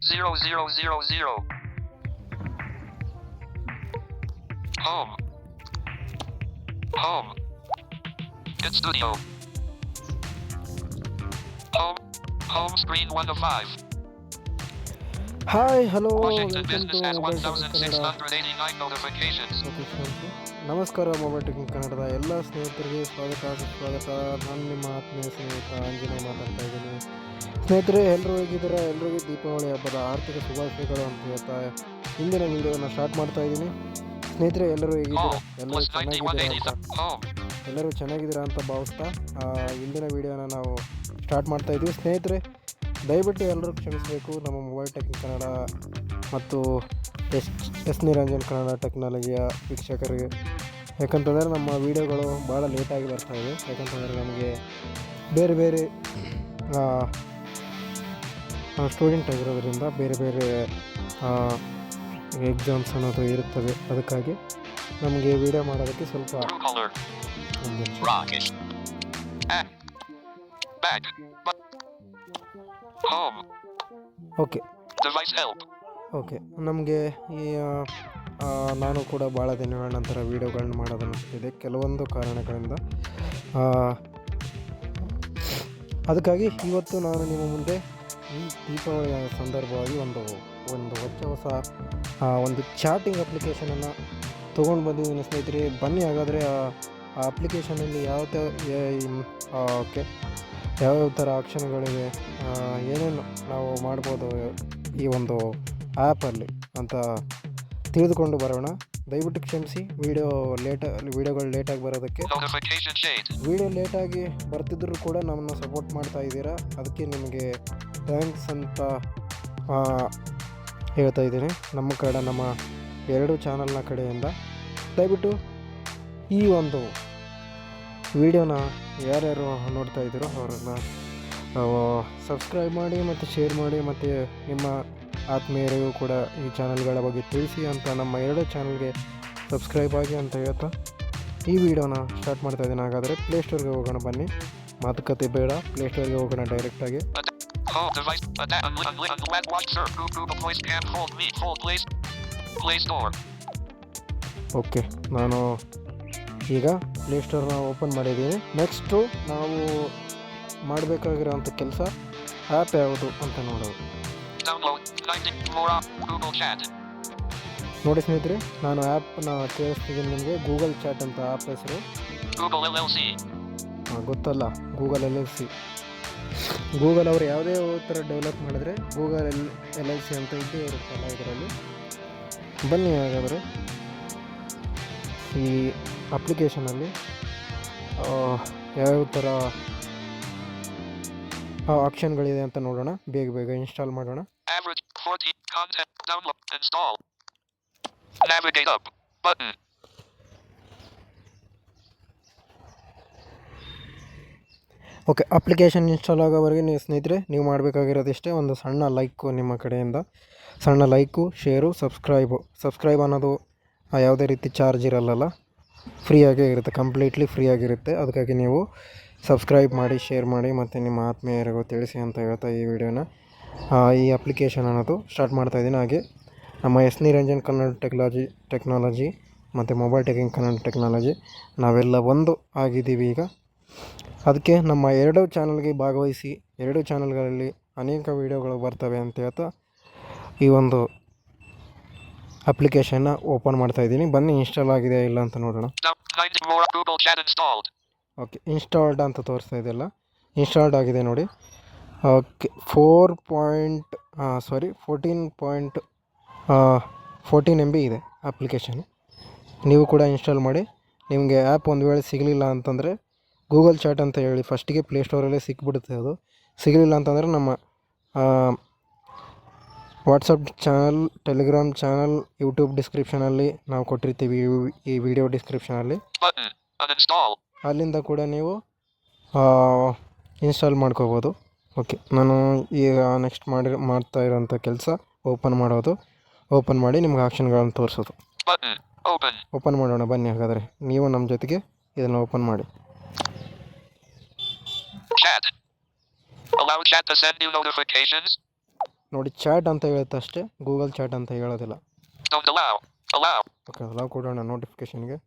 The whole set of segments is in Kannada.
0000. Home. Home. Hit studio. Home. Home screen 1 of 5. Hi hello Washington welcome to business has mobile technic Kannada. 1689 notifications. Okay ನಮಸ್ಕಾರ. ಮೊಬೈಲ್ ಟೆಕ್ನಿಕ್ ಕನ್ನಡದ ಎಲ್ಲ ಸ್ನೇಹಿತರಿಗೆ ಸುಸ್ವಾಗತ. ನಾನು ನಿಮ್ಮ ಆತ್ಮೀಯ ಸ್ನೇಹಿತ ಆಂಜನೇಯ ಮಾತಾಡ್ತಾ ಇದ್ದೀನಿ. ಸ್ನೇಹಿತರೆ, ಎಲ್ಲರೂ ಹೇಗಿದ್ದೀರಾ? ಎಲ್ಲರಿಗೂ ದೀಪಾವಳಿ ಹಬ್ಬದ ಆರ್ಥಿಕ ಶುಭಾಶಯಗಳು ಅಂತ ಹೇಳ್ತಾ ಇಂದಿನ ವಿಡಿಯೋನ ಸ್ಟಾರ್ಟ್ ಮಾಡ್ತಾ ಇದ್ದೀನಿ. ಸ್ನೇಹಿತರೆ, ಎಲ್ಲರೂ ಹೇಗಿದ್ದೀರಾ? ಎಲ್ಲರೂ ಚೆನ್ನಾಗಿದ್ದೀರಾ ಅಂತ ಭಾವಿಸ್ತಾ ಇಂದಿನ ವಿಡಿಯೋನ ನಾವು ಸ್ಟಾರ್ಟ್ ಮಾಡ್ತಾ ಇದ್ದೀವಿ. ಸ್ನೇಹಿತರೆ, ದಯವಿಟ್ಟು ಎಲ್ಲರೂ ಕ್ಷಮಿಸಬೇಕು ನಮ್ಮ ಮೊಬೈಲ್ ಟೆಕ್ನಿಕ್ ಕನ್ನಡ ಮತ್ತು ಎಸ್ ನಿರಂಜನ್ ಕನ್ನಡ ಟೆಕ್ನಾಲಜಿಯ ವೀಕ್ಷಕರಿಗೆ. ಯಾಕಂತಂದರೆ ನಮ್ಮ ವೀಡಿಯೋಗಳು ಭಾಳ ಲೇಟಾಗಿ ಬರ್ತಾಯಿವೆ. ಯಾಕಂತಂದರೆ ನಮಗೆ ಬೇರೆ ಬೇರೆ ಸ್ಟೂಡೆಂಟ್ ಆಗಿರೋದ್ರಿಂದ ಬೇರೆ ಬೇರೆ ಎಕ್ಸಾಮ್ಸ್ ಅನ್ನೋದು ಇರುತ್ತವೆ. ಅದಕ್ಕಾಗಿ ನಮಗೆ ವಿಡಿಯೋ ಮಾಡೋದಕ್ಕೆ ಸ್ವಲ್ಪ ಓಕೆ ನಮಗೆ ಈ ನಾನು ಕೂಡ ಭಾಳ ದಿನಗಳ ನಂತರ ವೀಡಿಯೋಗಳನ್ನ ಮಾಡೋದನ್ನಿಸ್ತಿದೆ ಕೆಲವೊಂದು ಕಾರಣಗಳಿಂದ. ಅದಕ್ಕಾಗಿ ಇವತ್ತು ನಾನು ನಿಮ್ಮ ಮುಂದೆ ಈ ದೀಪಾವಳಿಯ ಸಂದರ್ಭವಾಗಿ ಒಂದು ಹೊಸ ಒಂದು ಚಾಟಿಂಗ್ ಅಪ್ಲಿಕೇಶನನ್ನು ತೊಗೊಂಡು ಬಂದಿದ್ದೀನಿ ಸ್ನೇಹಿತರೆ. ಬನ್ನಿ ಹಾಗಾದರೆ ಆ ಅಪ್ಲಿಕೇಶನಲ್ಲಿ ಯಾವ್ಯಾವ ಥರ ಆಪ್ಷನ್ಗಳಿವೆ, ಏನೇನು ನಾವು ಮಾಡ್ಬೋದು ಈ ಒಂದು ಆ್ಯಪಲ್ಲಿ ಅಂತ ತಿಳಿದುಕೊಂಡು ಬರೋಣ. ದಯವಿಟ್ಟು ಕ್ಷಮಿಸಿ ವಿಡಿಯೋಗಳು ಲೇಟಾಗಿ ಬರೋದಕ್ಕೆ. ವಿಡಿಯೋ ಲೇಟಾಗಿ ಬರ್ತಿದ್ದರೂ ಕೂಡ ನಮ್ಮನ್ನು ಸಪೋರ್ಟ್ ಮಾಡ್ತಾ ಇದ್ದೀರಾ, ಅದಕ್ಕೆ ನಿಮಗೆ ಥ್ಯಾಂಕ್ಸ್ ಅಂತ ಹೇಳ್ತಾ ಇದ್ದೀನಿ ನಮ್ಮ ಎರಡು ಚಾನಲ್ನ ಕಡೆಯಿಂದ. ದಯವಿಟ್ಟು ಈ ಒಂದು ವಿಡಿಯೋನ ಯಾರ್ಯಾರು ನೋಡ್ತಾ ಇದ್ದೀರೋ ಅವರನ್ನ ಸಬ್ಸ್ಕ್ರೈಬ್ ಮಾಡಿ ಮತ್ತು ಶೇರ್ ಮಾಡಿ ಮತ್ತು ನಿಮ್ಮ ಆತ್ಮೀಯರಿಗೂ ಕೂಡ ಈ ಚಾನಲ್ಗಳ ಬಗ್ಗೆ ತಿಳಿಸಿ ಅಂತ ನಮ್ಮ ಎರಡು ಚಾನಲ್ಗೆ ಸಬ್ಸ್ಕ್ರೈಬ್ ಆಗಿ ಅಂತ ಹೇಳ್ತಾ ಈ ವಿಡಿಯೋನ ಸ್ಟಾರ್ಟ್ ಮಾಡ್ತಾ ಇದ್ದೀನಿ. ಹಾಗಾದರೆ ಪ್ಲೇಸ್ಟೋರ್ಗೆ ಹೋಗೋಣ, ಬನ್ನಿ, ಮಾತುಕತೆ ಬೇಡ, ಪ್ಲೇಸ್ಟೋರ್ಗೆ ಹೋಗೋಣ ಡೈರೆಕ್ಟಾಗಿ. ಓಕೆ, ನಾನು ಈಗ ಪ್ಲೇಸ್ಟೋರ್ನ ಓಪನ್ ಮಾಡಿದ್ದೀನಿ. ನೆಕ್ಸ್ಟು ನಾವು ಮಾಡಬೇಕಾಗಿರೋಂಥ ಕೆಲಸ ಆ್ಯಪ್ ಯಾವುದು ಅಂತ ನೋಡೋದು. ನೋಡಿ ಸ್ನೇಹಿತರೆ, ನಾನು ಆ್ಯಪ್ನ ಕೇಳಿಸ್ತಿದ್ದೀನಿ ನಿಮಗೆ. ಗೂಗಲ್ ಚಾಟ್ ಅಂತ ಆ್ಯಪ್ ಹೆಸರು. ಗೊತ್ತಲ್ಲ, ಗೂಗಲ್ LLC. ಗೂಗಲ್ ಅವರು ಯಾವುದೇ ಥರ ಡೆವಲಪ್ ಮಾಡಿದ್ರೆ ಗೂಗಲ್ LLC ಅಂತ ಇದ್ದೇ ಇರುತ್ತಲ್ಲ ಇದರಲ್ಲಿ. ಬನ್ನಿ ಹಾಗಾದರೆ ಈ ಅಪ್ಲಿಕೇಶನಲ್ಲಿ ಯಾವ್ಯಾವ ಥರ ಆಪ್ಷನ್ಗಳಿದೆ ಅಂತ ನೋಡೋಣ. ಬೇಗ ಇನ್ಸ್ಟಾಲ್ ಮಾಡೋಣ. ಓಕೆ, ಅಪ್ಲಿಕೇಶನ್ ಇನ್ಸ್ಟಾಲ್ ಆಗೋವರೆಗೆ ನೀವು ಸ್ನೇಹಿತರೆ ನೀವು ಮಾಡಬೇಕಾಗಿರೋದಿಷ್ಟೇ, ಒಂದು ಸಣ್ಣ ಲೈಕು ನಿಮ್ಮ ಕಡೆಯಿಂದ. ಸಣ್ಣ ಲೈಕು, ಶೇರು, ಸಬ್ಸ್ಕ್ರೈಬ್ ಅನ್ನೋದು ಯಾವುದೇ ರೀತಿ ಚಾರ್ಜ್ ಇರಲ್ಲ, ಫ್ರೀಯಾಗೇ ಇರುತ್ತೆ, ಕಂಪ್ಲೀಟ್ಲಿ ಫ್ರೀಯಾಗಿರುತ್ತೆ. ಅದಕ್ಕಾಗಿ ನೀವು ಸಬ್ಸ್ಕ್ರೈಬ್ ಮಾಡಿ, ಶೇರ್ ಮಾಡಿ ಮತ್ತು ನಿಮ್ಮ ಆತ್ಮೀಯರಿಗೂ ತಿಳಿಸಿ ಅಂತ ಹೇಳ್ತಾ ಈ ವಿಡಿಯೋನ ಈ ಅಪ್ಲಿಕೇಶನ್ ಅನ್ನೋದು ಸ್ಟಾರ್ಟ್ ಮಾಡ್ತಾಯಿದ್ದೀನಿ. ಹಾಗೆ ನಮ್ಮ ಎಸ್ ನಿರಂಜನ್ ಕನ್ನಡ ಟೆಕ್ನಾಲಜಿ ಮತ್ತು ಮೊಬೈಲ್ ಟೆಕ್ನಿಕ್ ಕನ್ನಡ ಟೆಕ್ನಾಲಜಿ ನಾವೆಲ್ಲ ಒಂದು ಆಗಿದ್ದೀವಿ ಈಗ. ಅದಕ್ಕೆ ನಮ್ಮ ಎರಡು ಚಾನಲ್ಗೆ ಭಾಗವಹಿಸಿ, ಎರಡು ಚಾನಲ್ಗಳಲ್ಲಿ ಅನೇಕ ವೀಡಿಯೋಗಳು ಬರ್ತವೆ ಅಂತ ಹೇಳ್ತಾ ಈ ಒಂದು ಅಪ್ಲಿಕೇಶನ್ನ ಓಪನ್ ಮಾಡ್ತಾಯಿದ್ದೀನಿ. ಬನ್ನಿ ಇನ್ಸ್ಟಾಲ್ ಆಗಿದೆ ಇಲ್ಲ ಅಂತ ನೋಡೋಣ. ಓಕೆ, ಇನ್ಸ್ಟಾಲ್ಡ್ ಅಂತ ತೋರಿಸ್ತಾ ಇದೆಯಲ್ಲ, ಇನ್ಸ್ಟಾಲ್ಡ್ ಆಗಿದೆ ನೋಡಿ. ಓಕೆ, 14 MB ಇದೆ ಅಪ್ಲಿಕೇಶನ್. ನೀವು ಕೂಡ ಇನ್ಸ್ಟಾಲ್ ಮಾಡಿ. ನಿಮಗೆ ಆ್ಯಪ್ ಒಂದು ವೇಳೆ ಸಿಗಲಿಲ್ಲ ಅಂತಂದರೆ ಗೂಗಲ್ ಚಾಟ್ ಅಂತ ಹೇಳಿ ಫಸ್ಟಿಗೆ ಪ್ಲೇಸ್ಟೋರಲ್ಲೇ ಸಿಕ್ಬಿಡುತ್ತೆ. ಅದು ಸಿಗಲಿಲ್ಲ ಅಂತಂದರೆ ನಮ್ಮ WhatsApp channel, Telegram channel, YouTube ಡಿಸ್ಕ್ರಿಪ್ಷನಲ್ಲಿ ನಾವು ಕೊಟ್ಟಿರ್ತೀವಿ, ಈ ವಿಡಿಯೋ ಡಿಸ್ಕ್ರಿಪ್ಷನಲ್ಲಿ. ಅಲ್ಲಿಂದ ಕೂಡ ನೀವು ಇನ್ಸ್ಟಾಲ್ ಮಾಡ್ಕೋಬೋದು. ಓಕೆ, ನಾನು ಈಗ ನೆಕ್ಸ್ಟ್ ಮಾಡ್ತಾ ಇರೋಂಥ ಕೆಲಸ ಓಪನ್ ಮಾಡಿ ನಿಮ್ಗೆ ಆಪ್ಷನ್ಗಳನ್ನು ತೋರಿಸೋದು. ಓಪನ್ ಮಾಡೋಣ ಬನ್ನಿ ಹಾಗಾದರೆ. ನೀವು ನಮ್ಮ ಜೊತೆಗೆ ಇದನ್ನು ಓಪನ್ ಮಾಡಿ. ನೋಡಿ ಚಾಟ್ ಅಂತ ಹೇಳುತ್ತೆ ಅಷ್ಟೇ, ಗೂಗಲ್ ಚಾಟ್ ಅಂತ ಹೇಳೋದಿಲ್ಲ. Don't allow. Allow. Okay allow ಕೊಡೋಣ ನೋಟಿಫಿಕೇಷನ್ಗೆ.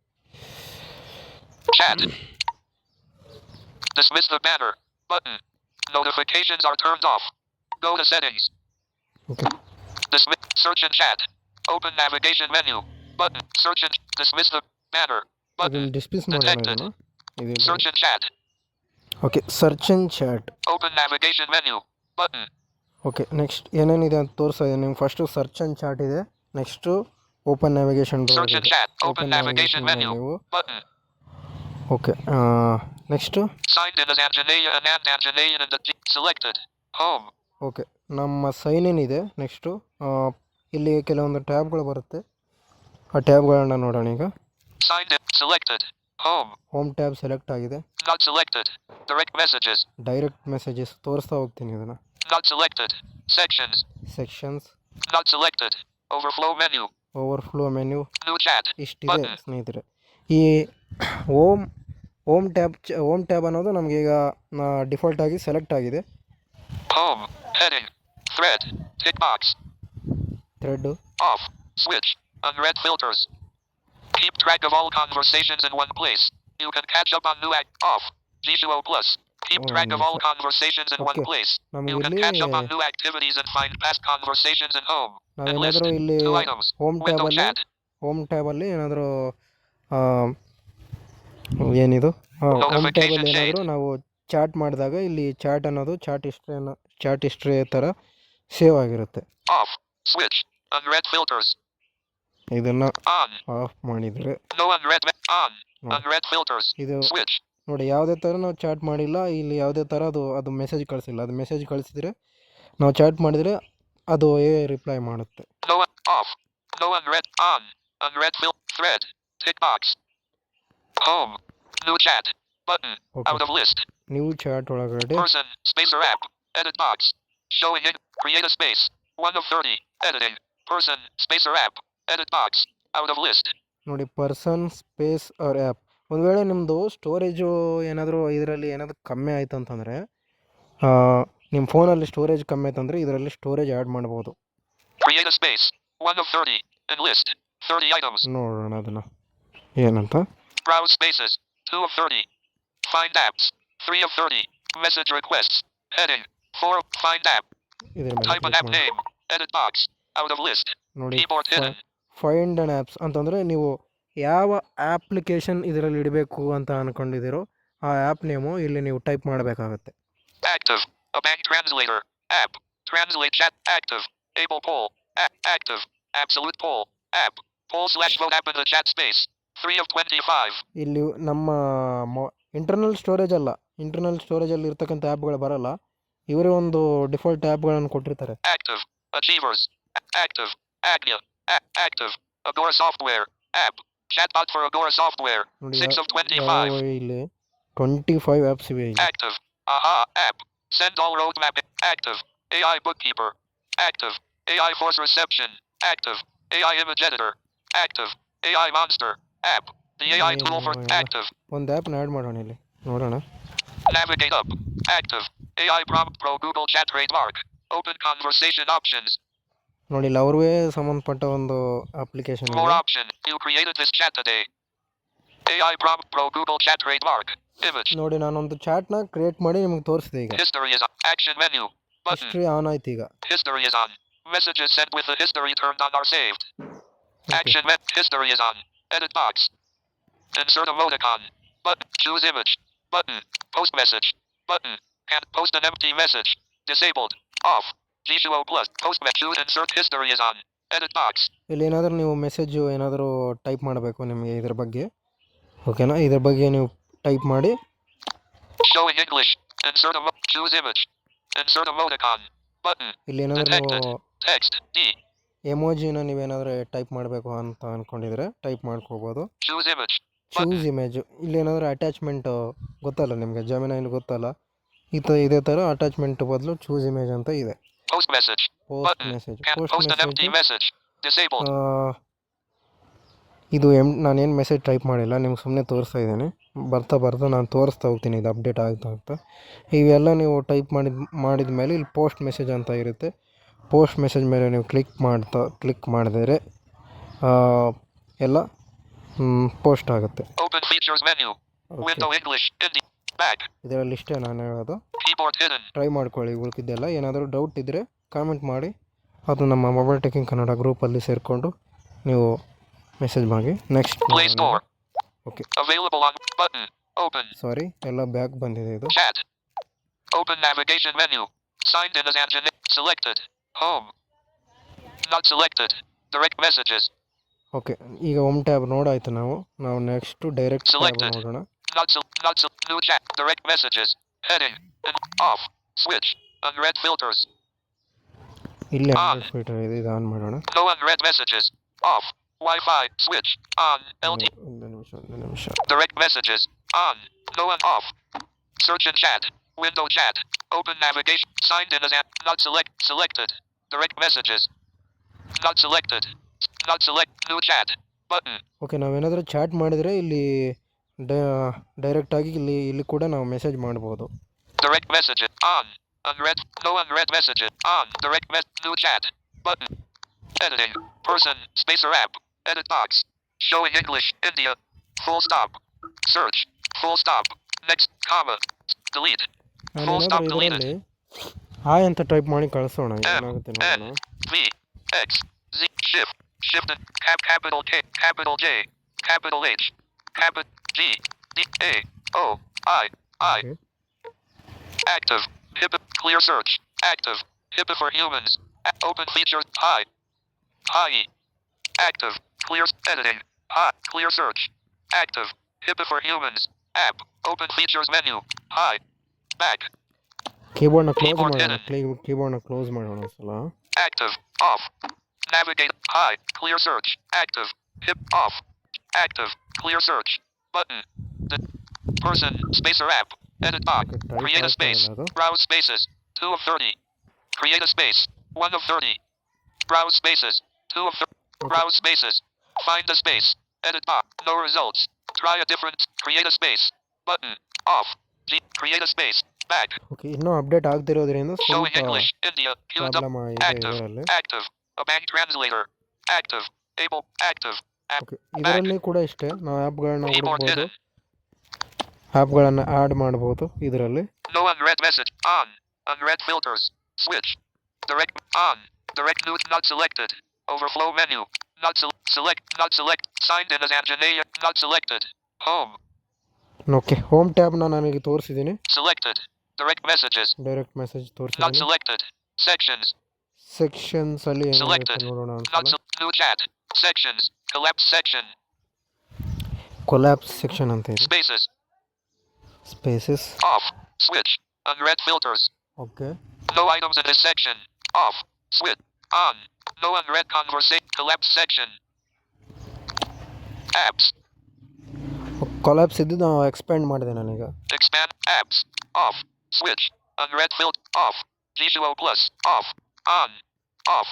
Chat. Dismiss the banner. Button. Notifications are turned off. Go to settings. Okay Dismiss. Search and chat. Open navigation menu. Button. Search and dismiss the banner. Button. ಇದನ್ನು ಡಿಸ್ಪ್ಲೇಸ್ ಮಾಡೋಣ Detected. ಇದನ್ನು. ಇದು Search and chat. Okay search and chat. Open navigation menu. Button. Okay next ಏನೇನಿದೆ ಅಂತ ತೋರಿಸ್ತಾ ಇದೆ ನಿಮ್ಗೆ. ಫಸ್ಟು ಸರ್ಚ್ ಆ್ಯಂಡ್ ಚಾಟ್ ಇದೆ, next open navigation Search and chat. Open navigation menu. ನೀವು. Button. Okay next Signed in as Anjaneya and Anjaneya and the selected. Home. Okay ನಮ್ಮ ಸೈನ್ ಇನ್ ಇದೆ. ನೆಕ್ಸ್ಟು ಇಲ್ಲಿ ಕೆಲವೊಂದು ಟ್ಯಾಬ್ಗಳು ಬರುತ್ತೆ, ಆ ಟ್ಯಾಬ್ಗಳನ್ನ ನೋಡೋಣ ಈಗ. Signed in. Selected. Home. Home tab select ಆಗಿದೆ. Not selected. Direct messages. Direct messages ತೋರಿಸ್ತಾ ಹೋಗ್ತೀನಿ ಇದನ್ನು. Not selected. Sections. Sections, Not selected. Overflow menu. Overflow menu, New chat. ಇಷ್ಟಿದೆ Button. ಸ್ನೇಹಿತರೆ. ಈ ಹೋಮ್ ಟ್ಯಾಬ್ ಅನ್ನೋದು ನಮಗೀಗ ಡಿಫಾಲ್ಟ್ ಆಗಿ ಸೆಲೆಕ್ಟ್ ಆಗಿದೆ. Home. Heading. Thread. Tick box. Thread, Off. Switch. Unread filters. Keep track of all conversations in one place. You can catch up on new off. G2O plus. Keep track of all conversations in one Okay. place. ನಮಗೆ You can ಇಲ್ಲಿ catch up on new activities and find past conversations in home. And list. ನಾವೇನಾದರೂ ಇಲ್ಲಿ 2 items. Home Window chat. ಟ್ಯಾಬಲ್ಲಿ ಏನಾದರೂ ಏನಿದು ಹೋಮ್ ಟ್ಯಾಬಲ್ಲಿ ಏನಾದರೂ ನಾವು ಚಾಟ್ ಮಾಡಿದಾಗ ಇಲ್ಲಿ ಚಾಟ್ ಅನ್ನೋದು ಚಾಟ್ ಹಿಸ್ಟ್ರಿ ಥರ ಸೇವ್ ಆಗಿರುತ್ತೆ. Off. Switch. Unread filters. ಇದನ್ನು On. ಆಫ್ ಮಾಡಿದರೆ No unread. On. No. Unread filters. ಇದು Switch. ನೋಡಿ ಯಾವುದೇ ಥರ ನಾವು ಚಾಟ್ ಮಾಡಿಲ್ಲ, ಇಲ್ಲಿ ಯಾವುದೇ ಥರ ಅದು ಮೆಸೇಜ್ ಕಳಿಸಿಲ್ಲ. ಅದು ಮೆಸೇಜ್ ಕಳಿಸಿದರೆ ನಾವು ಚಾಟ್ ಮಾಡಿದರೆ ಅದು ರಿಪ್ಲೈ ಮಾಡುತ್ತೆ. No off. No unread. On. Unread thread. Tick box. Home. New chat. Button. Okay. Out of list. ನೀವು ಚಾಟ್ ಒಳಗಡೆ Person. Spacer app. Edit box. Showing in. Create a space. 1 of 30. Editing. Person. Spacer app. Edit box. Out of list. ನೋಡಿ ಪರ್ಸನ್ ಸ್ಪೇಸ್ ಆರ್ ಆ್ಯಪ್. ಒಂದು ವೇಳೆ ನಿಮ್ಮದು ಸ್ಟೋರೇಜು ಏನಾದರೂ ಇದರಲ್ಲಿ ಏನಾದರೂ ಕಮ್ಮಿ ಆಯಿತು ಅಂತಂದರೆ, ನಿಮ್ಮ ಫೋನಲ್ಲಿ ಸ್ಟೋರೇಜ್ ಕಮ್ಮಿ ಆಯ್ತು ಅಂದರೆ ಇದರಲ್ಲಿ ಸ್ಟೋರೇಜ್ ಆ್ಯಡ್ ಮಾಡ್ಬೋದು. Create a space. 1 of 30. In list. 30 items. ನೋಡೋಣ ಅದನ್ನು ಏನಂತ. Browse spaces. 2 of 30. Find apps. 3 of 30. Message requests. Heading. 4 of find app. ಇದ್ರ ಮೇಲೆ Type an click app ಮಾಡಿ. name. Edit box. Out of list. ನೋಡಿ Keyboard hidden. Find an apps ಅಂತಂದರೆ ನೀವು ಯಾವ ಆ್ಯಪ್ಲಿಕೇಶನ್ ಇದರಲ್ಲಿ ಇಡಬೇಕು ಅಂತ ಅಂದ್ಕೊಂಡಿದ್ದೀರೋ ಆ ಆ್ಯಪ್ ನೇಮು ಇಲ್ಲಿ ನೀವು ಟೈಪ್ ಮಾಡಬೇಕಾಗತ್ತೆ. Active. A bank translator. App. Translate chat. Active. Able poll. Active. Absolute poll. App. Poll/vote app in the chat space. 3 of 25. ಇಲ್ಲಿ ನಮ್ಮ ಇಂಟರ್ನಲ್ ಸ್ಟೋರೇಜ್ ಅಲ್ಲ, ಇಂಟರ್ನಲ್ ಸ್ಟೋರೇಜಲ್ಲಿ ಇರ್ತಕ್ಕಂಥ ಆ್ಯಪ್ಗಳು ಬರಲ್ಲ. ಇವರೇ ಒಂದು ಡಿಫಾಲ್ಟ್ ಆ್ಯಪ್ಗಳನ್ನು ಕೊಟ್ಟಿರ್ತಾರೆ. Active. Achievers. Active. Agnia. Active. Agora software. App. Chatbot for Agora software. ನೋಡಿ 6 of 25. ಇಲ್ಲಿ 25 ಆ್ಯಪ್ಸ್ ಇವೆ ಇಲ್ಲಿ. Active. Aha. App. Send all roadmap. Active. AI bookkeeper. Active. AI force reception. Active. AI image editor. Active. AI monster. App. The AI tool for active. ಒಂದು ಆ್ಯಪ್ನ ಆ್ಯಡ್ ಮಾಡೋಣ ಇಲ್ಲಿ ನೋಡೋಣ. Navigate up. Active. AI prompt pro Google chat trademark. Open conversation options. ನೋಡಿ ಇಲ್ಲಿ ಅವ್ರಿಗೆ ಸಂಬಂಧಪಟ್ಟ ಒಂದು ಅಪ್ಲಿಕೇಶನ್ More ಇದೆ. option. You created this chat today. AI prompt pro Google chat trademark. Image. ನೋಡಿ ನಾನೊಂದು ಚಾಟ್ನ ಕ್ರಿಯೇಟ್ ಮಾಡಿ ನಿಮ್ಗೆ ತೋರಿಸಿದೆ ಈಗ. History is on. Action menu. Button. History on ಆಯ್ತು ಈಗ. History is on. Messages sent with the history turned on are saved. Action history is on. Edit box. Insert emoticon. Button. Choose image. Button. Post message. Button. Can't post an empty message. Disabled. Off. G2O plus. Post message. Choose insert history is on. Edit box. ಇಲ್ಲಿ ಏನಾದರೂ ನೀವು ಮೆಸೇಜು ಏನಾದರೂ ಟೈಪ್ ಮಾಡಬೇಕು ನಿಮಗೆ ಇದ್ರ ಬಗ್ಗೆ, ಓಕೆನಾ? ಇದ್ರ ಬಗ್ಗೆ ನೀವು ಟೈಪ್ ಮಾಡಿ. Showing English. Insert choose image. Insert emoticon. Button. ಇಲ್ಲಿ ಏನಾದರೂ ನೀವು Detected. Text. D. ಎಮೋಜಿನ ನೀವೇನಾದರೂ ಟೈಪ್ ಮಾಡಬೇಕು ಅಂತ ಅಂದ್ಕೊಂಡಿದ್ರೆ ಟೈಪ್ ಮಾಡ್ಕೋಬೋದು. Choose image. ಚೂಸ್ ಇಮೇಜು ಇಲ್ಲಿ ಏನಾದರೂ ಅಟ್ಯಾಚ್ಮೆಂಟು ಗೊತ್ತಲ್ಲ ನಿಮಗೆ, ಜಮಿನೈಲಿ ಗೊತ್ತಲ್ಲ, ಇದೇ ಥರ ಅಟ್ಯಾಚ್ಮೆಂಟ್ ಬದಲು ಚೂಸ್ ಇಮೇಜ್ ಅಂತ ಇದೆ. Post message. Post Button. Message. Can't post post an empty message message. Disabled. ಇದು ನಾನೇನು ಮೆಸೇಜ್ ಟೈಪ್ ಮಾಡಿಲ್ಲ, ನಿಮ್ಗೆ ಸುಮ್ಮನೆ ತೋರಿಸ್ತಾ ಇದ್ದೀನಿ. ಬರ್ತಾ ನಾನು ತೋರಿಸ್ತಾ ಹೋಗ್ತೀನಿ ಇದು ಅಪ್ಡೇಟ್ ಆಗ್ತಾ ಇವೆಲ್ಲ ನೀವು ಟೈಪ್ ಮಾಡಿದ ಮೇಲೆ ಇಲ್ಲಿ ಪೋಸ್ಟ್ ಮೆಸೇಜ್ ಅಂತ ಇರುತ್ತೆ. ಪೋಸ್ಟ್ ಮೆಸೇಜ್ ಮೇಲೆ ನೀವು ಕ್ಲಿಕ್ ಮಾಡಿದರೆ ಎಲ್ಲ ಪೋಸ್ಟ್ ಆಗುತ್ತೆ. Open features menu. Window English Hindi back. ಇದರಲ್ಲಿ ಇಷ್ಟೇ ನಾನು ಹೇಳೋದು. Keyboard hidden. ಟ್ರೈ ಮಾಡ್ಕೊಳ್ಳಿ ಉಳ್ಕಿದ್ದೆಲ್ಲ. ಏನಾದರೂ ಡೌಟ್ ಇದ್ದರೆ ಕಾಮೆಂಟ್ ಮಾಡಿ, ಅದು ನಮ್ಮ ಮೊಬೈಲ್ ಟೆಕಿಂಗ್ ಕನ್ನಡ ಗ್ರೂಪಲ್ಲಿ ಸೇರಿಕೊಂಡು ನೀವು ಮೆಸೇಜ್ ಮಾಡಿ. Next Play Store. Okay, Available on button. Open. ಸಾರಿ ಎಲ್ಲ ಬ್ಯಾಕ್ ಬಂದಿದೆ ಇದು. Chat. Open navigation menu. Signed in as Anjan. Selected. Home. Not selected. Direct messages. Okay, ಈಗ ಹೋಮ್ ಟ್ಯಾಬ್ ನೋಡಾಯ್ತು. ನಾವು ನೆಕ್ಸ್ಟು ಡೈರೆಕ್ಟ್ ಟ್ಯಾಬ್ Selected. ನೋಡೋಣ. New chat. Direct messages. Heading. And off. Switch. Unread filters. ಇಲ್ಲಿ On. ಫಿಲ್ಟರ್ ಇದೆ, ಇದು ಆನ್ ಮಾಡೋಣ. No unread messages. Off. Wi-Fi. Switch. On. LT. ಒಂದು ನಿಮಿಷ. Direct messages. On. No and off. Search and chat. Window chat. Open navigation. Signed in as not selected. Direct messages. Not selected. Not select. New chat. Button. Okay, ನಾವೇನಾದರೂ ಚಾಟ್ ಮಾಡಿದರೆ ಇಲ್ಲಿ ಡೈರೆಕ್ಟಾಗಿ ಇಲ್ಲಿ ಕೂಡ ನಾವು ಮೆಸೇಜ್ ಮಾಡ್ಬೋದು. Direct messages. On. Unread. No unread messages. On. Direct new chat. Button. Editing. Person. Spacer app. Edit box. Showing English. India. Full stop. Search. Full stop. Next. Comma. Delete. Full stop ನಾನೇನಾದರೂ deleted. ಇದರಲ್ಲಿ ಹಾಯ್ ಅಂತ ಟೈಪ್ ಮಾಡಿ ಕಳಿಸೋಣ, M. ಏನಾಗುತ್ತೆ N. ನೋಡೋಣ. V. X. Z. Shift. Shift and capital K. Capital J. Capital H. Capital G. D. A. O. I. Okay, Active. HIPAA. Clear search. Active. HIPAA for humans. Open features. Hi. Hi. Active. Clear editing. Hi. Clear search. Active. HIPAA for humans. App. Open features menu. Hi. Back. ಕೀಬೋರ್ಡ್ನ ಕ್ಲೋಸ್ Keyboard ಮಾಡೋಣ. hidden. ಕೀಬೋರ್ಡ್ನ ಕ್ಲೋಸ್ ಮಾಡೋಣ ಸಲ. Active. Off. Navigate. Hi. Clear search. Active. Hip. Off. Active. Clear search. Button. The person. Spacer app. Edit box. Okay, type Create a ಆಗ್ತಾ space. ಇಲ್ಲ ಅದು. Browse spaces. 2 of 30. Create a space. 1 of 30. Browse spaces. 2 of 30. Okay. Browse spaces. Find the space. Edit box. No results. Try a different. Create a space. Button. Off. Create a space. Back. Okay, ಇನ್ನೂ ಅಪ್ಡೇಟ್ ಆಗ್ತಿರೋದ್ರಿಂದ Showing ಸ್ವಲ್ಪ English. India. ಪ್ರಾಬ್ಲಮ್ ಇದೆ Active. ಇದರಲ್ಲಿ. Active. A bank translator. Active. Able. Active. Okay, ಇದರಲ್ಲಿ ಕೂಡ ಇಷ್ಟೇ, ನಾವು ಆ್ಯಪ್ಗಳನ್ನ Keyboard ಹುಡುಕ್ಬೋದು, hidden. ಆ್ಯಪ್ಗಳನ್ನು ಆ್ಯಡ್ ಮಾಡ್ಬೋದು ಇದರಲ್ಲಿ. No unread message. On. Unread filters. Switch. Direct. On. Direct news not selected. Overflow menu. Not select. Not select. Signed in as Anjaneya. Not selected. Home. Okay, home ಟ್ಯಾಬ್ನ ನನಗೆ ತೋರಿಸಿದ್ದೀನಿ. Selected. Direct messages. Direct message Not ತೋರಿಸಿದ್ದೀನಿ. selected. Sections. ಸೆಕ್ಷನ್ಸಲ್ಲಿ ಏನಾಗುತ್ತೆ Selected. ನೋಡೋಣ Not ಅನ್ಸಲ್ಲ. new chat. Sections. Collapse section. Collapse section ಅಂತ ಇದೆ. Spaces. Spaces. Off. Switch. Unread filters. Okay, No items in this section. Off. Switch. On. No unread conversation. Collapse section. Apps. Collapse ಇದ್ದು ನಾವು ಎಕ್ಸ್ಪ್ಯಾಂಡ್ ಮಾಡಿದೆ ನಾನೀಗ. Expand. Apps. Off. Switch. Unread filter. Off. G2O plus. Off. On. Off.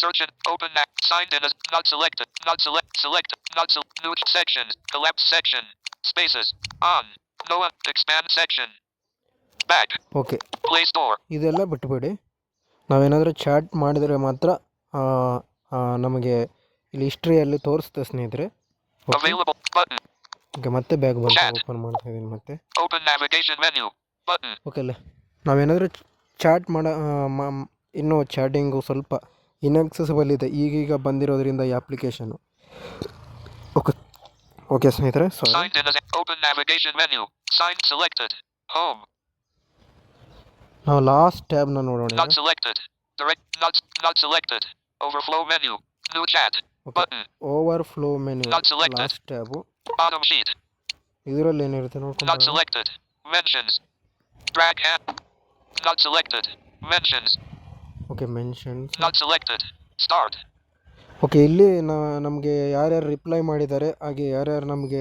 Search and open app. Signed in as not selected. Not select. Select. Not new sections. Collapse section. Spaces. On. No one. Expand section. Back. Okay, Play Store. ಇದೆಲ್ಲ ಬಿಟ್ಬಿಡಿ. ನಾವೇನಾದರೂ ಚಾಟ್ ಮಾಡಿದರೆ ಮಾತ್ರ ನಮಗೆ ಇಲ್ಲಿ ಹಿಸ್ಟ್ರಿಯಲ್ಲಿ ತೋರಿಸುತ್ತೆ ಸ್ನೇಹಿತರೆ. Okay, Available. Button. ಈಗ ಮತ್ತೆ ಬ್ಯಾಗ್ ಬಂದು Chat. ಓಪನ್ ಮಾಡ್ತಾ ಇದ್ದೀನಿ ಮತ್ತೆ. Open navigation menu. Button. Okay, ಅಲ್ಲ ನಾವೇನಾದರೂ ಚಾಟ್ ಇನ್ನೂ ಚಾಟಿಂಗು ಸ್ವಲ್ಪ ಇನ್ಯಾಕ್ಸೆಸಿಬಲ್ ಇದೆ ಈಗೀಗ ಬಂದಿರೋದ್ರಿಂದ ಈ ಅಪ್ಲಿಕೇಶನ್ನು. ಓಕೆ ಓಕೆ ಸ್ನೇಹಿತರೆ, ಸಾರಿ. Signed in as open navigation menu. Signed selected. Home. ನಾವು ಲಾಸ್ಟ್ ಟ್ಯಾಬ್ನ ನೋಡೋಣ. Not selected. Direct. Not selected. Overflow menu. New chat. Okay, Button. Overflow menu Not selected. Last tab. Bottom sheet. ಇದರಲ್ಲಿ ಏನಿರುತ್ತೆ Not ನೋಡ್ಕೊಂಡು. selected. Mentions. Drag hand. Not selected. Mentions. Okay, mentions. Not selected. Start. Okay, ಇಲ್ಲಿ ನಮಗೆ ಯಾರ್ಯಾರು ರಿಪ್ಲೈ ಮಾಡಿದ್ದಾರೆ ಹಾಗೆ ಯಾರ್ಯಾರು ನಮಗೆ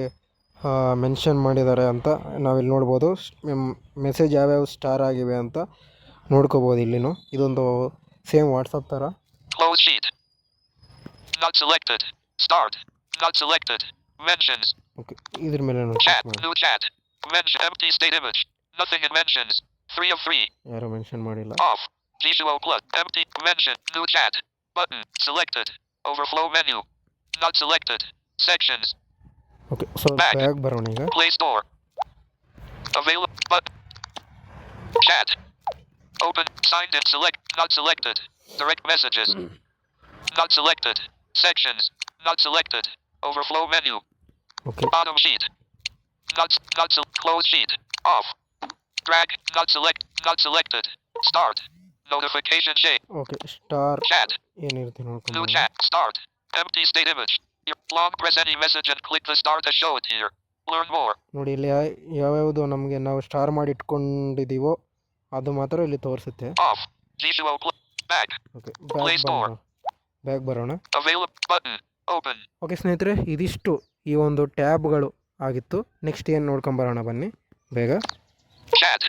ಮೆನ್ಷನ್ ಮಾಡಿದ್ದಾರೆ ಅಂತ ನಾವಿಲ್ಲಿ ನೋಡ್ಬೋದು. ಮೆಸೇಜ್ ಯಾವ್ಯಾವ ಸ್ಟಾರ್ ಆಗಿವೆ ಅಂತ ನೋಡ್ಕೋಬೋದು ಇಲ್ಲಿನೂ. ಇದೊಂದು ಸೇಮ್ ವಾಟ್ಸಪ್ ಥರ. Close sheet. Not selected. Start. Not selected. Mentions. Okay, ಇದ್ರ ಮೇಲೆ Chat. New chat. Mention. Empty state image. Nothing in mentions. 3 of 3. ಯಾರು ಮೆನ್ಷನ್ ಮಾಡಿಲ್ಲ. Off. G2O plus. Empty. Mention. New chat. Button. Selected. Overflow menu. Not selected. Sections. Okay so Back. Bag ಬರೋಣ ಈಗ. Play Store. Available. Button. Chat. Open. Signed in. Select. Not selected. Direct messages. Not selected. Sections. Not selected. Overflow menu. Okay Bottom sheet. Close sheet. Off. Drag. Not selected. Start. Notification shade. Okay star Chat. ಏನಿರುತ್ತೆ New ನೋಡ್ಕೊಂಡು chat. Start. Empty state image. Long press any message and click the star to show it here. Learn more. ನೋಡಿ ಇಲ್ಲಿ ಯಾವ್ಯಾವುದು ನಮಗೆ ನಾವು ಸ್ಟಾರ್ ಮಾಡಿ ಇಟ್ಕೊಂಡಿದ್ದೀವೋ ಅದು ಮಾತ್ರ ಇಲ್ಲಿ ತೋರಿಸುತ್ತೆ. Off. G2O back. Okay Play Store. Bag ಬರೋಣ. Available button. Open. ಓಕೆ ಸ್ನೇಹಿತರೆ, ಇದಿಷ್ಟು ಈ ಒಂದು ಟ್ಯಾಬ್ಗಳು ಆಗಿತ್ತು. ನೆಕ್ಸ್ಟ್ ಏನು ನೋಡ್ಕೊಂಬರೋಣ ಬನ್ನಿ ಬೇಗ. Chat.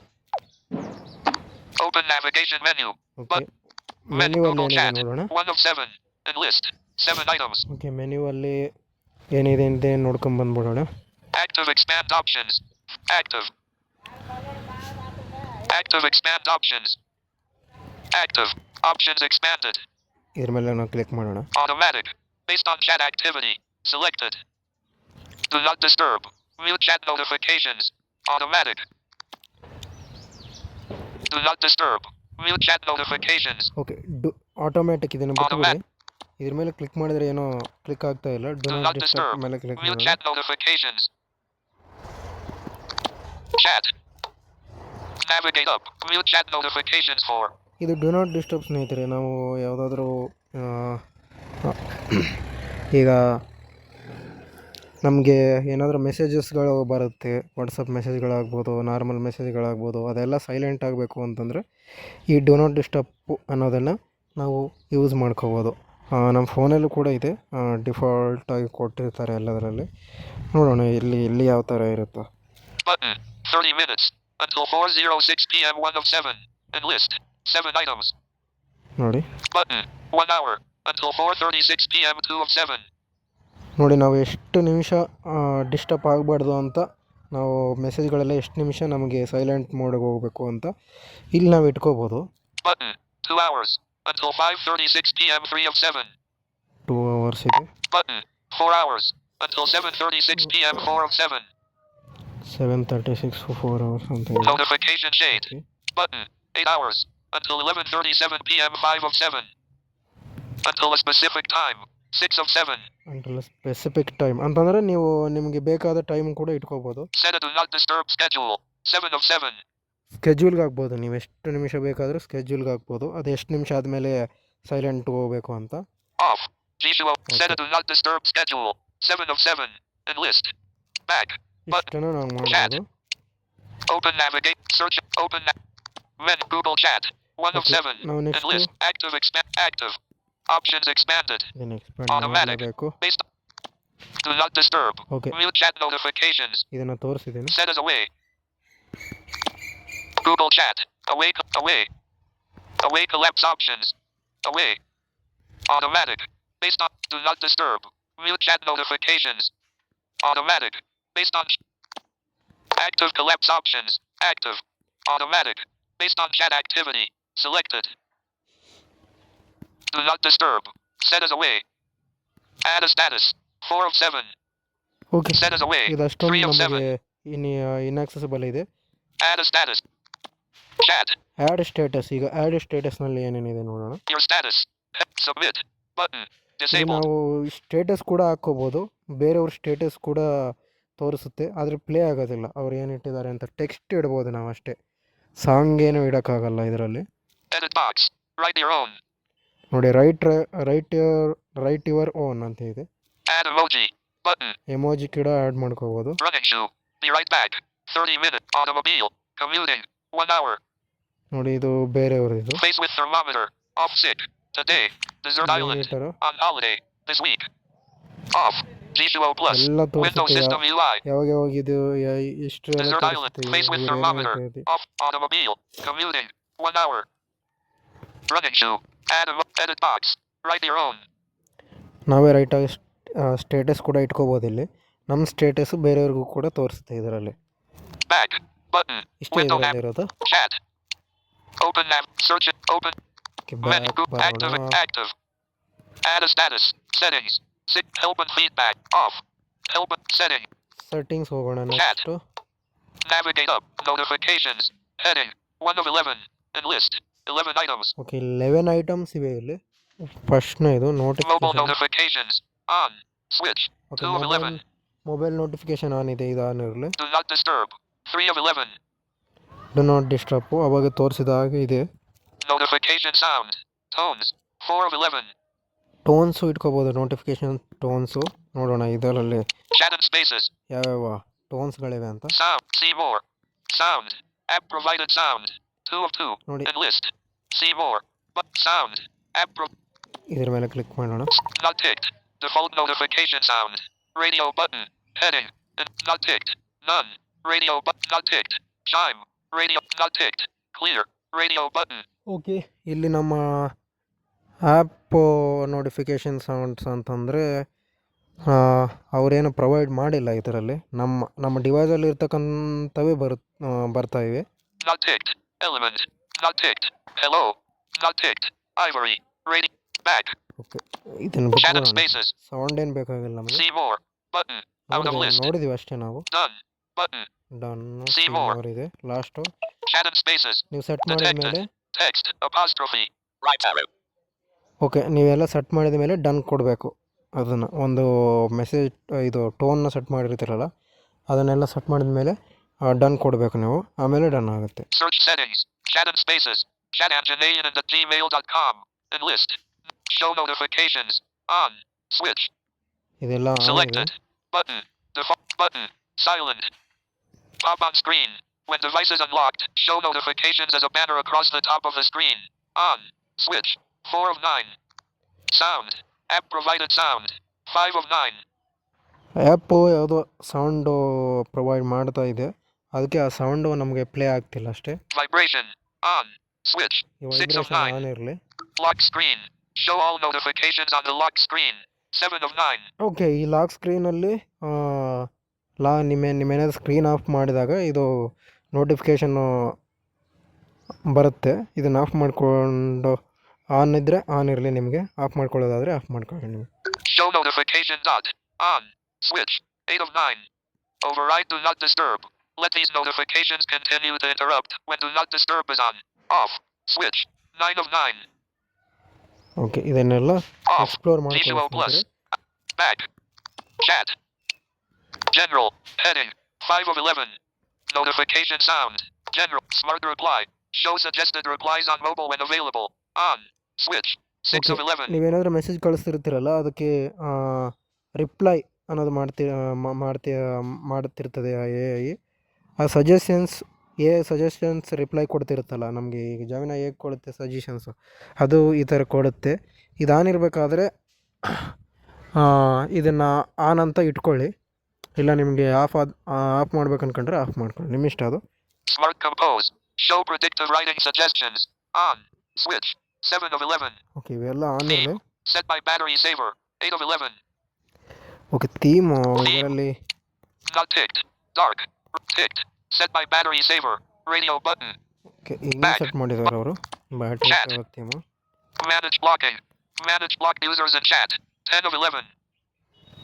Open navigation menu. Okay ಮೆನ್ಯುವಲ್ಲಿ Google ಏನಿದೆ chat. ನೋಡೋಣ. 1 of 7. Enlist. 7 items. ಓಕೆ ಮೆನ್ಯುವಲ್ಲಿ ಏನಿದೆ ಅಂತ ನೋಡ್ಕೊಂಬಂದ್ಬಿಡೋಣ. Active expand options. Active. Active expand options. Active. Options expanded. ಇದ್ರ ಮೇಲೆ ನಾವು ಕ್ಲಿಕ್ ಮಾಡೋಣ. Automatic. Based on chat activity. Selected. Do not disturb. Mute chat notifications. Automatic. Do not disturb. Mute chat notifications. Okay automatic ಇದನ್ನು ಬಿಟ್ಬಿಡಿ. ಇದ್ರ ಮೇಲೆ ಕ್ಲಿಕ್ ಮಾಡಿದ್ರೆ ಏನೋ ಕ್ಲಿಕ್ ಆಗ್ತಾ ಇಲ್ಲ. ಡು ನಾಟ್ ಡಿಸ್ಟರ್ಬ್ ಮೇಲೆ ಕ್ಲಿಕ್ Mute ಮಾಡೋಣ. chat notifications. Chat. Navigate up. Mute chat notifications for. ಇದು ಡು ನಾಟ್ ಡಿಸ್ಟರ್ಬ್ ಸ್ನೇಹಿತರೆ. ನಾವು ಯಾವುದಾದ್ರೂ ಈಗ ನಮಗೆ ಏನಾದರೂ ಮೆಸೇಜಸ್ಗಳು ಬರುತ್ತೆ, ವಾಟ್ಸಪ್ ಮೆಸೇಜ್ಗಳಾಗ್ಬೋದು, ನಾರ್ಮಲ್ ಮೆಸೇಜ್ಗಳಾಗ್ಬೋದು, ಅದೆಲ್ಲ ಸೈಲೆಂಟ್ ಆಗಬೇಕು ಅಂತಂದರೆ ಈ ಡು ನಾಟ್ ಡಿಸ್ಟರ್ಬ್ ಅನ್ನೋದನ್ನು ನಾವು ಯೂಸ್ ಮಾಡ್ಕೋಬೋದು. ನಮ್ಮ ಫೋನಲ್ಲೂ ಕೂಡ ಇದೆ, ಡಿಫಾಲ್ಟಾಗಿ ಕೊಟ್ಟಿರ್ತಾರೆ ಎಲ್ಲದರಲ್ಲಿ. ನೋಡೋಣ ಇಲ್ಲಿ ಯಾವ ಥರ ಇರುತ್ತೋ. Button. 30 minutes. Until 4:06 p.m. 1 of 7. Enlist. 7 items. ನೋಡಿ Button. 1 hour. Until 4:36 p.m. 2 of 7. ನೋಡಿ ನಾವು ಎಷ್ಟು ನಿಮಿಷ ಡಿಸ್ಟರ್ಬ್ ಆಗಬಾರ್ದು ಅಂತ ನಾವು ಮೆಸೇಜ್ಗಳೆಲ್ಲ ಎಷ್ಟು ನಿಮಿಷ ನಮಗೆ ಸೈಲೆಂಟ್ ಮೋಡ್ಗೆ ಹೋಗಬೇಕು ಅಂತ ಇಲ್ಲಿ ನಾವು ಇಟ್ಕೋಬೋದು. Button. 2 hours. Until 5:36 p.m. 3 of 7. 2 hours ಇದೆ. Button. 4 hours. Until 7:36 p.m. 4 of 7. 7:36 for 4 hours ಅಂತ ಇದೆ. Notification shade. Okay. Button. 8 hours. Until 11:37 p.m. 5 of 7. Until a specific time. 6 of 7. Until a specific time ಅಂತಂದರೆ ನೀವು ನಿಮಗೆ ಬೇಕಾದ ಟೈಮ್ ಕೂಡ ಇಟ್ಕೋಬೋದು. Set a do not disturb schedule. 7 of 7. ಸ್ಕೆಡ್ಯೂಲ್ಗೆ ಹಾಕ್ಬೋದು. ನೀವು ಎಷ್ಟು ನಿಮಿಷ ಬೇಕಾದರೂ ಸ್ಕೆಡ್ಯೂಲ್ಗೆ ಹಾಕ್ಬೋದು. ಅದು ಎಷ್ಟು ನಿಮಿಷ ಆದಮೇಲೆ ಸೈಲೆಂಟ್ ಹೋಗಬೇಕು ಅಂತ. Off. G2O. Set a Okay. do not disturb schedule. 7 of 7. Enlist. Back. ಇಷ್ಟನ್ನು ನಾವು ಮಾಡ್ಬೋದು. Open navigate. Search. Open. Google chat. 1 of Okay. 7. ನಾವು next Enlist. Active. Active. Options expanded. ಇದನ್ನು ಎಕ್ಸ್ಪ್ಯಾಂಡ್ Automatic. ಮಾಡಬೇಕು. Based. Do not disturb. Okay Mute chat notifications. ಇದನ್ನು ತೋರಿಸಿದ್ದೀನಿ. Set as away. Google chat. Away. Away. Away collapse options. Away. Automatic. Based on. Do not disturb. Mute chat notifications. Automatic. Based on. Active collapse options. Active. Automatic. Based on chat activity. Selected. Do not disturb. Set as away. Add a status. 4 of 7. Okay Set as away. ಇದಷ್ಟೊಂದು 3 of 7. ನಮಗೆ ಇನ್ಯಾಕ್ಸೆಸಿಬಲ್ ಇದೆ. Add a status. Chat. Add status. ಈಗ ಆ್ಯಡ್ ಸ್ಟೇಟಸ್ನಲ್ಲಿ ಏನೇನಿದೆ ನೋಡೋಣ. Your status. Submit. Button. ಈಗ Disabled. ನಾವು ಸ್ಟೇಟಸ್ ಕೂಡ ಹಾಕ್ಕೋಬೋದು. ಬೇರೆಯವ್ರ ಸ್ಟೇಟಸ್ ಕೂಡ ತೋರಿಸುತ್ತೆ, ಆದರೆ ಪ್ಲೇ ಆಗೋದಿಲ್ಲ. ಅವ್ರು ಏನು ಇಟ್ಟಿದ್ದಾರೆ ಅಂತ ಟೆಕ್ಸ್ಟ್ ಇಡ್ಬೋದು ನಾವು ಅಷ್ಟೇ. ಸಾಂಗ್ ಏನು ಇಡೋಕ್ಕಾಗಲ್ಲ ಇದರಲ್ಲಿ. Edit box. Write your own. ನೋಡಿ ರೈಟ್ ಯುವರ್ ಓನ್ ಅಂತ ಇದೆ. Add emoji. Button. ಎಮೋಜಿ ಕೂಡ ಆ್ಯಡ್ ಮಾಡ್ಕೋಬೋದು. Running shoe. Be right back. 30 minutes. Automobile. Commuting. 1 hour. ನೋಡಿ ಇದು ಬೇರೆಯವ್ರದ್ದು. Face with thermometer. Off sick. Today. Desert Island. Metre On holiday. This week. Off. G2O plus. ಎಲ್ಲ Windows ತೋರಿಸುತ್ತೆ. system UI. ಯಾವಾಗ ಇದು ಎಷ್ಟು ಎಲ್ಲ Desert Island. ತೋರಿಸುತ್ತೆ. Face with thermometer. Off. Automobile. Commuting. 1 hour. Running shoe. Edit box. Write your own. ನಾವೇ ರೈಟಾಗಿ ಸ್ಟೇಟಸ್ ಕೂಡ ಇಟ್ಕೋಬೋದು. ಇಲ್ಲಿ ನಮ್ಮ ಸ್ಟೇಟಸ್ ಬೇರೆಯವ್ರಿಗೂ ಕೂಡ ತೋರಿಸುತ್ತೆ ಇದರಲ್ಲಿ. Back. Button. ಇಷ್ಟೇ Window ಇದರಲ್ಲಿ ಇರೋದು. Chat. Open nav. Search it. Open. Okay Menu. Back Active. ಬರೋಣ. Active. Add a status. Settings. Help and feedback. Off. Help and setting. Settings ಹೋಗೋಣ Chat. Next. Navigate up. Notifications. Heading. 1 of 11. Enlist. 11 items. Okay 11 items ಇವೆ ಇಲ್ಲಿ. ಫಸ್ಟ್ನೇ ಇದು Mobile notification. notifications. On. Switch. Okay 2 of 11. Mobile notification on ಇದೆ, ಇದು ಆನ್ ಇರಲಿ. Do not disturb. 3 of 11. Do not disturb ಅವಾಗ ತೋರಿಸಿದ ಹಾಗೆ ಇದೆ. Notification sound. Tones. 4 of 11. ಟೋನ್ಸು ಇಟ್ಕೋಬೋದು, ನೋಟಿಫಿಕೇಶನ್ ಟೋನ್ಸು ನೋಡೋಣ ಇದರಲ್ಲಿ Chat and spaces. ಯಾವ್ಯಾವ ಟೋನ್ಸ್ಗಳಿವೆ ಅಂತ Sound. See more. Sound. App provided sound. 2 of 2. ನೋಡಿ. Enlist. See more. But sound. App ಇದ್ರ ಮೇಲೆ ಕ್ಲಿಕ್ ಮಾಡೋಣ. not ticked. Default notification sound. Radio button. Heading. Not ticked. None. Radio button. Not ticked. Chime. Radio. Not ticked. Clear. Radio button. Okay ಇಲ್ಲಿ ನಮ್ಮ ಆ್ಯಪ್ ನೋಟಿಫಿಕೇಷನ್ ಸೌಂಡ್ಸ್ ಅಂತಂದರೆ ಅವರೇನು ಪ್ರೊವೈಡ್ ಮಾಡಿಲ್ಲ ಇದರಲ್ಲಿ. ನಮ್ಮ ಡಿವೈಸಲ್ಲಿ ಇರ್ತಕ್ಕಂಥವೇ ಬರ್ತಾ ಇವೆ. Not ticked. Element. Not ticked. Hello. Not ticked. Ivory. Radio. Back. Okay ಇದನ್ನು Chat and ಬಿಟ್ಬಿಡೋಣ. spaces. ಸೌಂಡ್ ಏನು ಬೇಕಾಗಿಲ್ಲ ನಮಗೆ. See more. Button. Out of list. ನೋಡಿದೀವಿ ಅಷ್ಟೇ ನಾವು. Done. Button. Done See more. ಇದೆ ಲಾಸ್ಟು. Chat and spaces. ನೀವು ಸೆಟ್ ಮಾಡಿದ ಮೇಲೆ Text. Apostrophe. Right arrow. Okay ನೀವೆಲ್ಲ ಸೆಟ್ ಮಾಡಿದ ಮೇಲೆ ಡನ್ ಕೊಡಬೇಕು. ಅದನ್ನು ಒಂದು ಮೆಸೇಜ್ ಇದು ಟೋನ್ನ ಸೆಟ್ ಮಾಡಿರ್ತೀರಲ್ಲ ಅದನ್ನೆಲ್ಲ ಸೆಟ್ ಮಾಡಿದ ಮೇಲೆ ಡನ್ ಕೊಡಬೇಕು ನೀವು, ಆಮೇಲೆ ಡನ್ ಆಗುತ್ತೆ. Search settings. Chat and spaces. Chat Anjanayan and gmail.com. Enlist. Show notifications. On. Switch. ಇದೆಲ್ಲ on ಇದೆ. Selected. Button. Default. Button. Silent. Pop on screen. When device is unlocked, show notifications as a banner across the top of the screen. On. Switch. 4 of 9. Sound. App provided sound. 5 of 9. App ಯಾವುದೋ ಸೌಂಡು ಪ್ರೊವೈಡ್ ಮಾಡ್ತಾ ಇದೆ, ಅದಕ್ಕೆ ಆ ಸೌಂಡು ನಮಗೆ ಪ್ಲೇ ಆಗ್ತಿಲ್ಲ ಅಷ್ಟೇ. Vibration. On. Switch. ಈ 6 of ವೈಬ್ರೇಷನ್ 9. ಆನ್ ಇರಲಿ. Lock screen. Show all notifications on the lock screen. 7 of 9. Okay ಈ ಲಾಕ್ ಸ್ಕ್ರೀನಲ್ಲಿ ನಿಮ್ಮೇನಾದ್ರು ಸ್ಕ್ರೀನ್ ಆಫ್ ಮಾಡಿದಾಗ ಇದು ನೋಟಿಫಿಕೇಷನ್ನು ಬರುತ್ತೆ. ಇದನ್ನು ಆಫ್ ಮಾಡಿಕೊಂಡು ಆನ್ ಇದ್ದರೆ ಆನ್ ಇರಲಿ, ನಿಮಗೆ ಆಫ್ ಮಾಡ್ಕೊಳ್ಳೋದಾದರೆ ಆಫ್ ಮಾಡ್ಕೊಳ್ಳಿ ನೀವು. Show notification dot. On. Switch. 8 of 9. Override do not disturb. Let these notifications continue to interrupt when do not disturb is on. Off. Switch. 9 of 9. Okay ಇದನ್ನೆಲ್ಲ Off. Explore Visual plus. ಮಾಡ್ಕೊಳ್ಳಿ. Back. Chat. General. Heading. 5 of 11. Notification sound. General. Smart reply. Show suggested replies on mobile when available. On. Switch. 6 of 11. ನೀವೇನಾದರೂ ಮೆಸೇಜ್ ಕಳಿಸ್ತಿರ್ತೀರಲ್ಲ ಅದಕ್ಕೆ ರಿಪ್ಲೈ ಅನ್ನೋದು ಮಾಡ್ತಿರ್ತದೆ AI. ಆ ಸಜೆಷನ್ಸ್ ರಿಪ್ಲೈ ಕೊಡ್ತಿರುತ್ತಲ್ಲ ನಮಗೆ, ಈಗ ಜಾಮಿನ ಹೇಗೆ ಕೊಡುತ್ತೆ ಸಜೆಷನ್ಸು, ಅದು ಈ ಥರ ಕೊಡುತ್ತೆ. ಇದು ಆನ್ ಇರಬೇಕಾದ್ರೆ ಇದನ್ನು ಆನ್ ಅಂತ ಇಟ್ಕೊಳ್ಳಿ, ಇಲ್ಲ ನಿಮಗೆ ಆಫ್ ಮಾಡ್ಬೇಕು ಅನ್ಕೊಂಡ್ರೆ ಆಫ್ ಮಾಡ್ಕೊಳ್ಳಿ, ನಿಮ್ಮ ಇಷ್ಟ ಅದು. Smart compose. Show predictive writing suggestions. On. Switch. 7 of 11. Okay ಇವೆಲ್ಲ ಆನ್ ಇರಲಿ. Set by battery saver. 8 of 11. Okay theme ಇದರಲ್ಲಿ Not ticked. Dark. Ticked. Set by battery saver. Radio button. Okay ಹಿಂಗೆ ಸೆಟ್ ಮಾಡಿದ್ದಾರೆ ಅವರು battery theme. Manage blocking. Manage blocked users in chat. 10 of 11.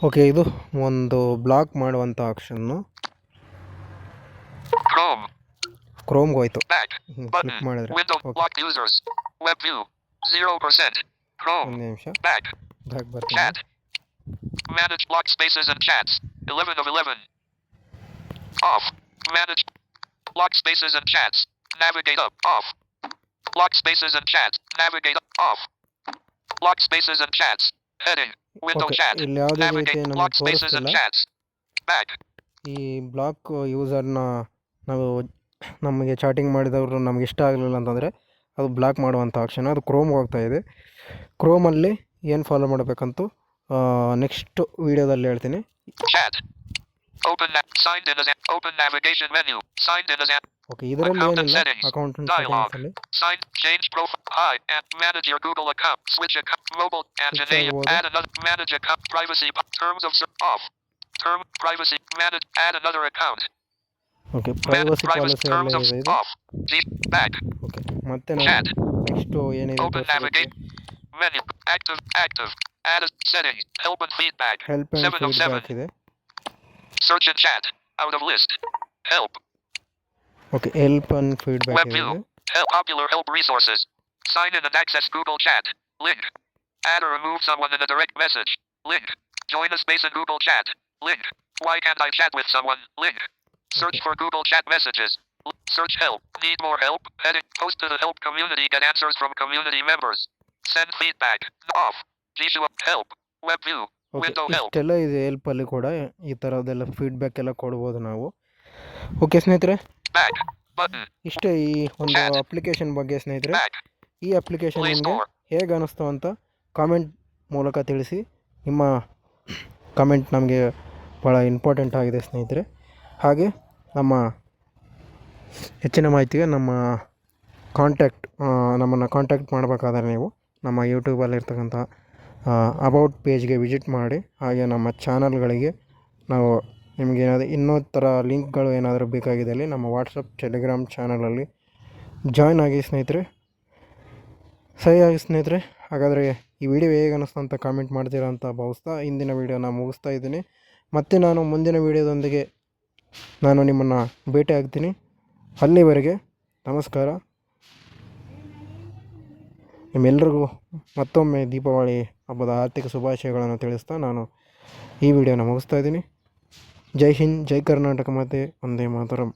Okay ಇದು ಒಂದು ಬ್ಲಾಕ್ ಮಾಡುವಂಥ ಆಪ್ಷನ್ನು. Chrome. ಕ್ರೋಮ್ಗೆ ಹೋಯ್ತು. Back. Button. ಕ್ಲಿಕ್ ಮಾಡಿದ್ರೆ. Window. Okay Blocked users. Web view. 0%. Chrome. ಒಂದು ನಿಮಿಷ Back. ಬ್ಯಾಕ್ ಬರ್ತೀನಿ. Chat. Manage block spaces and chats. 11 of 11. Off. Manage block spaces and chats. Navigate up. Off. Block spaces and chats. Navigate up. Off. Block spaces and chats. Heading. Window Okay, chat. ಇಲ್ಲಿ ಯಾವುದೇ ರೀತಿ Navigate ನಮಗೆ block spaces and ತೋರಿಸ್ತಿಲ್ಲ. chats. Back. ಈ ಬ್ಲಾಕ್ ಯೂಸರ್ನ ನಾವು ನಮಗೆ ಚಾಟಿಂಗ್ ಮಾಡಿದವರು ನಮ್ಗೆ ಇಷ್ಟ ಆಗಲಿಲ್ಲ ಅಂತಂದರೆ ಅದು ಬ್ಲಾಕ್ ಮಾಡುವಂಥ ಆಪ್ಷನ್, ಅದು ಕ್ರೋಮ್ಗೆ ಹೋಗ್ತಾ ಇದೆ. ಕ್ರೋಮಲ್ಲಿ ಏನು ಫಾಲೋ ಮಾಡಬೇಕಂತೂ ನೆಕ್ಸ್ಟ್ ವೀಡಿಯೋದಲ್ಲಿ ಹೇಳ್ತೀನಿ. Chat. Signed in as open navigation menu. Signed in as okay ಇದರಲ್ಲಿ Account and ಏನಿಲ್ಲ, settings. Account Dialog. ಸೆಟ್ಟಿಂಗ್ಸಲ್ಲಿ Signed. Change profile. Hi. And manage your Google account. Switch account. Mobile. Anjanayan. ಆಗ್ಬೋದು. Add another. Manage account. Privacy. Terms of off. Term. Privacy. Manage. Add another account. Okay Manage privacy privacy. Policy Terms ಎಲ್ಲ of ಇದೆ. off. Back. ಓಕೆ ಮತ್ತೆ ನಾವು Chat. ನೆಕ್ಸ್ಟು ಏನಿದೆ Open navigate. Menu. Active. Active. Add a setting. Help and feedback. Help and 7 of 7. Feedback ಇದೆ. Search and chat. Out of list. Help. Okay, help and feedback Web ಇದೆ. view. Help. Popular help resources. Sign in and access Google Chat. Link. Add or remove someone in a direct message. Link. Join a space in Google Chat. Link. Why can't I chat with someone? Link. Search for Google Chat messages. Search help. Need more help? Edit. Post to the help community. Get answers from community members. Send feedback. Off. Visual help. Web view. Okay, Window help. ಇಷ್ಟೆಲ್ಲ ಇದೆ. ಹೆಲ್ಪಲ್ಲಿ ಕೂಡ ಈ ಥರದ್ದೆಲ್ಲ ಫೀಡ್ಬ್ಯಾಕ್ ಎಲ್ಲ ಕೊಡ್ಬೋದು ನಾವು. ಓಕೆ ಸ್ನೇಹಿತರೆ, Back. Button. ಇಷ್ಟೇ ಈ ಒಂದು Chat. ಅಪ್ಲಿಕೇಶನ್ ಬಗ್ಗೆ ಸ್ನೇಹಿತರೆ. Back. ಈ ಅಪ್ಲಿಕೇಶನ್ Play ನಿಮಗೆ Store. ಹೇಗೆ ಅನ್ನಿಸ್ತು ಅಂತ ಕಾಮೆಂಟ್ ಮೂಲಕ ತಿಳಿಸಿ. ನಿಮ್ಮ ಕಾಮೆಂಟ್ ನಮಗೆ ಭಾಳ ಇಂಪಾರ್ಟೆಂಟ್ ಆಗಿದೆ ಸ್ನೇಹಿತರೆ. ಹಾಗೆ ನಮ್ಮ ಹೆಚ್ಚಿನ ಮಾಹಿತಿಗೆ ನಮ್ಮನ್ನು ಕಾಂಟ್ಯಾಕ್ಟ್ ಮಾಡಬೇಕಾದ್ರೆ ನೀವು ನಮ್ಮ ಯೂಟ್ಯೂಬಲ್ಲಿರ್ತಕ್ಕಂಥ ಅಬೌಟ್ ಪೇಜ್ಗೆ ವಿಸಿಟ್ ಮಾಡಿ. ಹಾಗೆ ನಮ್ಮ ಚಾನಲ್ಗಳಿಗೆ ನಾವು ನಿಮಗೇನಾದರೂ ಇನ್ನೂ ಥರ ಲಿಂಕ್ಗಳು ಏನಾದರೂ ಬೇಕಾಗಿದ್ದಲ್ಲಿ ನಮ್ಮ ವಾಟ್ಸಪ್ ಟೆಲಿಗ್ರಾಮ್ ಚಾನಲಲ್ಲಿ ಜಾಯ್ನ್ ಆಗಿ ಸ್ನೇಹಿತರೆ. ಸರಿಯಾಗಿ ಸ್ನೇಹಿತರೆ, ಹಾಗಾದರೆ ಈ ವಿಡಿಯೋ ಹೇಗೆ ಅನ್ನಿಸ್ತು ಅಂತ ಕಾಮೆಂಟ್ ಮಾಡ್ತೀರಾ ಅಂತ ಭಾವಿಸ್ತಾ ಇಂದಿನ ವಿಡಿಯೋನ ಮುಗಿಸ್ತಾ ಇದ್ದೀನಿ. ಮತ್ತು ನಾನು ಮುಂದಿನ ವಿಡಿಯೋದೊಂದಿಗೆ ನಾನು ನಿಮ್ಮನ್ನು ಭೇಟಿ ಆಗ್ತೀನಿ. ಅಲ್ಲಿವರೆಗೆ ನಮಸ್ಕಾರ. ನಿಮ್ಮೆಲ್ಲರಿಗೂ ಮತ್ತೊಮ್ಮೆ ದೀಪಾವಳಿ ಹಬ್ಬದ ಆರ್ಥಿಕ ಶುಭಾಶಯಗಳನ್ನು ತಿಳಿಸ್ತಾ ನಾನು ಈ ವಿಡಿಯೋನ ಮುಗಿಸ್ತಾ ಇದ್ದೀನಿ. ಜೈ ಹಿಂದ್, ಜೈ ಕರ್ನಾಟಕ ಮಾತೆ, ವಂದೇ ಮಾತರಂ.